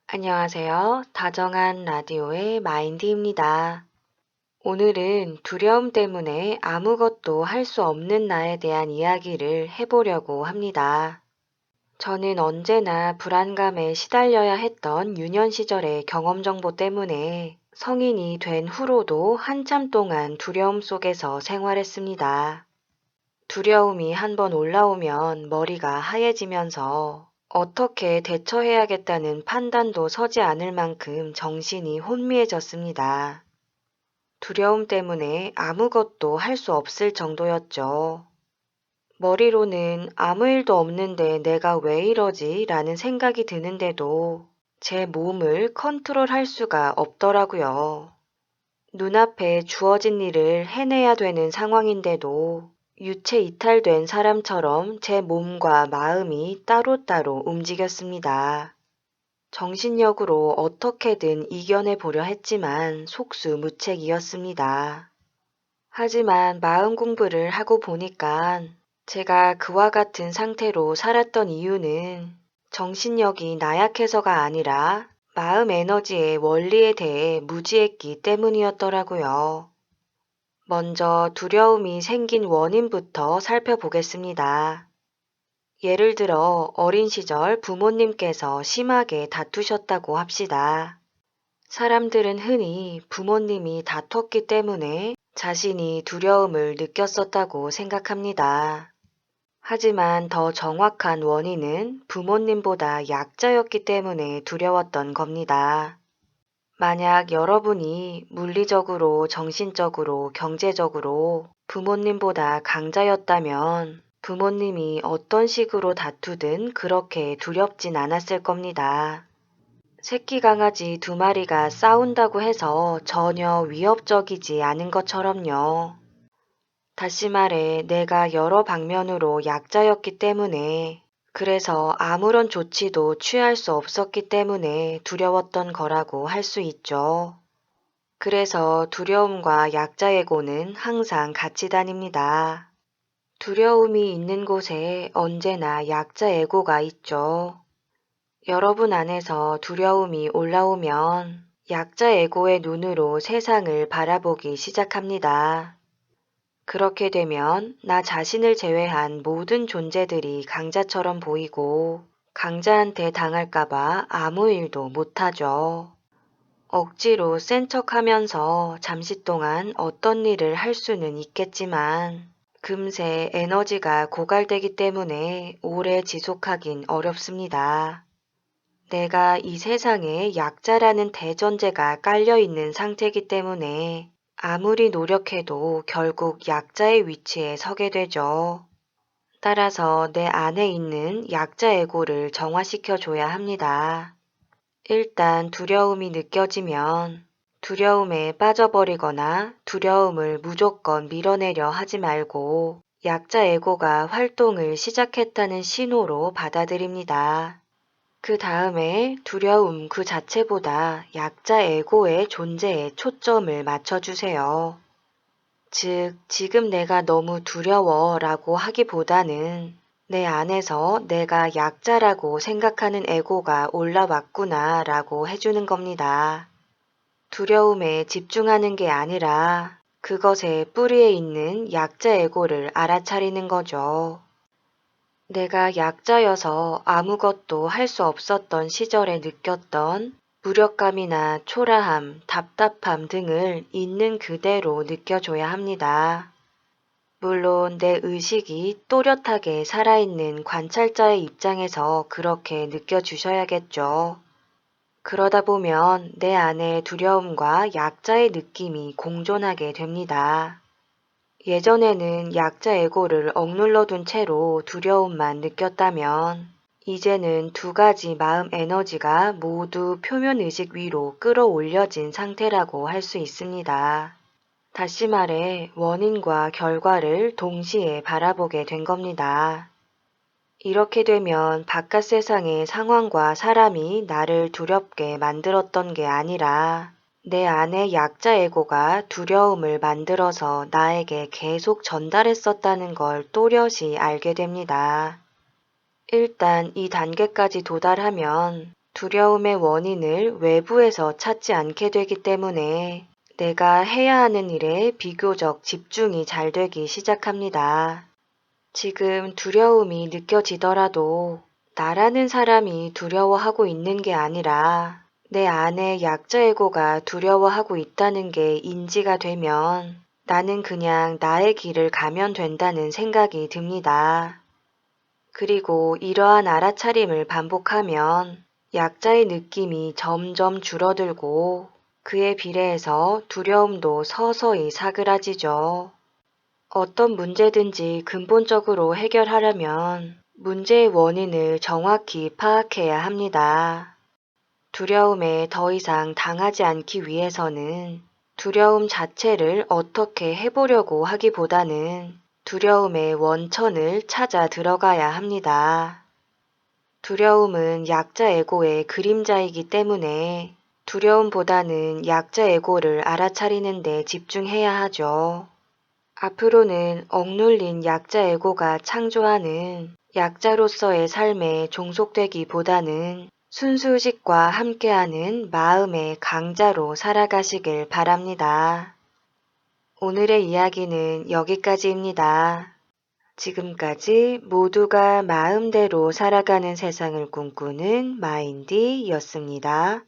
안녕하세요. 다정한 라디오의 마인드입니다. 오늘은 두려움 때문에 아무것도 할 수 없는 나에 대한 이야기를 해보려고 합니다. 저는 언제나 불안감에 시달려야 했던 유년 시절의 경험 정보 때문에 성인이 된 후로도 한참 동안 두려움 속에서 생활했습니다. 두려움이 한번 올라오면 머리가 하얘지면서 어떻게 대처해야겠다는 판단도 서지 않을 만큼 정신이 혼미해졌습니다. 두려움 때문에 아무것도 할 수 없을 정도였죠. 머리로는 아무 일도 없는데 내가 왜 이러지? 라는 생각이 드는데도 제 몸을 컨트롤할 수가 없더라고요. 눈앞에 주어진 일을 해내야 되는 상황인데도 유체 이탈된 사람처럼 제 몸과 마음이 따로따로 움직였습니다. 정신력으로 어떻게든 이겨내 보려 했지만 속수무책이었습니다. 하지만 마음 공부를 하고 보니까 제가 그와 같은 상태로 살았던 이유는 정신력이 나약해서가 아니라 마음 에너지의 원리에 대해 무지했기 때문이었더라고요. 먼저 두려움이 생긴 원인부터 살펴보겠습니다. 예를 들어 어린 시절 부모님께서 심하게 다투셨다고 합시다. 사람들은 흔히 부모님이 다퉜기 때문에 자신이 두려움을 느꼈었다고 생각합니다. 하지만 더 정확한 원인은 부모님보다 약자였기 때문에 두려웠던 겁니다. 만약 여러분이 물리적으로, 정신적으로, 경제적으로 부모님보다 강자였다면 부모님이 어떤 식으로 다투든 그렇게 두렵진 않았을 겁니다. 새끼 강아지 두 마리가 싸운다고 해서 전혀 위협적이지 않은 것처럼요. 다시 말해, 내가 여러 방면으로 약자였기 때문에, 그래서 아무런 조치도 취할 수 없었기 때문에 두려웠던 거라고 할 수 있죠. 그래서 두려움과 약자에고는 항상 같이 다닙니다. 두려움이 있는 곳에 언제나 약자에고가 있죠. 여러분 안에서 두려움이 올라오면 약자에고의 눈으로 세상을 바라보기 시작합니다. 그렇게 되면 나 자신을 제외한 모든 존재들이 강자처럼 보이고 강자한테 당할까봐 아무 일도 못하죠. 억지로 센 척하면서 잠시 동안 어떤 일을 할 수는 있겠지만 금세 에너지가 고갈되기 때문에 오래 지속하긴 어렵습니다. 내가 이 세상에 약자라는 대전제가 깔려 있는 상태이기 때문에 아무리 노력해도 결국 약자의 위치에 서게 되죠. 따라서 내 안에 있는 약자 에고를 정화시켜 줘야 합니다. 일단 두려움이 느껴지면 두려움에 빠져버리거나 두려움을 무조건 밀어내려 하지 말고 약자 에고가 활동을 시작했다는 신호로 받아들입니다. 그 다음에 두려움 그 자체보다 약자 에고의 존재에 초점을 맞춰주세요. 즉, 지금 내가 너무 두려워 라고 하기보다는 내 안에서 내가 약자라고 생각하는 에고가 올라왔구나 라고 해주는 겁니다. 두려움에 집중하는 게 아니라 그것의 뿌리에 있는 약자 에고를 알아차리는 거죠. 내가 약자여서 아무것도 할 수 없었던 시절에 느꼈던 무력감이나 초라함, 답답함 등을 있는 그대로 느껴줘야 합니다. 물론 내 의식이 또렷하게 살아있는 관찰자의 입장에서 그렇게 느껴주셔야겠죠. 그러다 보면 내 안의 두려움과 약자의 느낌이 공존하게 됩니다. 예전에는 약자 에고를 억눌러 둔 채로 두려움만 느꼈다면 이제는 두 가지 마음 에너지가 모두 표면 의식 위로 끌어올려진 상태라고 할 수 있습니다. 다시 말해 원인과 결과를 동시에 바라보게 된 겁니다. 이렇게 되면 바깥 세상의 상황과 사람이 나를 두렵게 만들었던 게 아니라 내 안의 약자 에고가 두려움을 만들어서 나에게 계속 전달했었다는 걸 또렷이 알게 됩니다. 일단 이 단계까지 도달하면 두려움의 원인을 외부에서 찾지 않게 되기 때문에 내가 해야 하는 일에 비교적 집중이 잘 되기 시작합니다. 지금 두려움이 느껴지더라도 나라는 사람이 두려워하고 있는 게 아니라 내 안에 약자 에고가 두려워하고 있다는 게 인지가 되면 나는 그냥 나의 길을 가면 된다는 생각이 듭니다. 그리고 이러한 알아차림을 반복하면 약자의 느낌이 점점 줄어들고 그에 비례해서 두려움도 서서히 사그라지죠. 어떤 문제든지 근본적으로 해결하려면 문제의 원인을 정확히 파악해야 합니다. 두려움에 더 이상 당하지 않기 위해서는 두려움 자체를 어떻게 해보려고 하기보다는 두려움의 원천을 찾아 들어가야 합니다. 두려움은 약자 에고의 그림자이기 때문에 두려움보다는 약자 에고를 알아차리는 데 집중해야 하죠. 앞으로는 억눌린 약자 에고가 창조하는 약자로서의 삶에 종속되기보다는 순수의식과 함께하는 마음의 강자로 살아가시길 바랍니다. 오늘의 이야기는 여기까지입니다. 지금까지 모두가 마음대로 살아가는 세상을 꿈꾸는 마인디였습니다.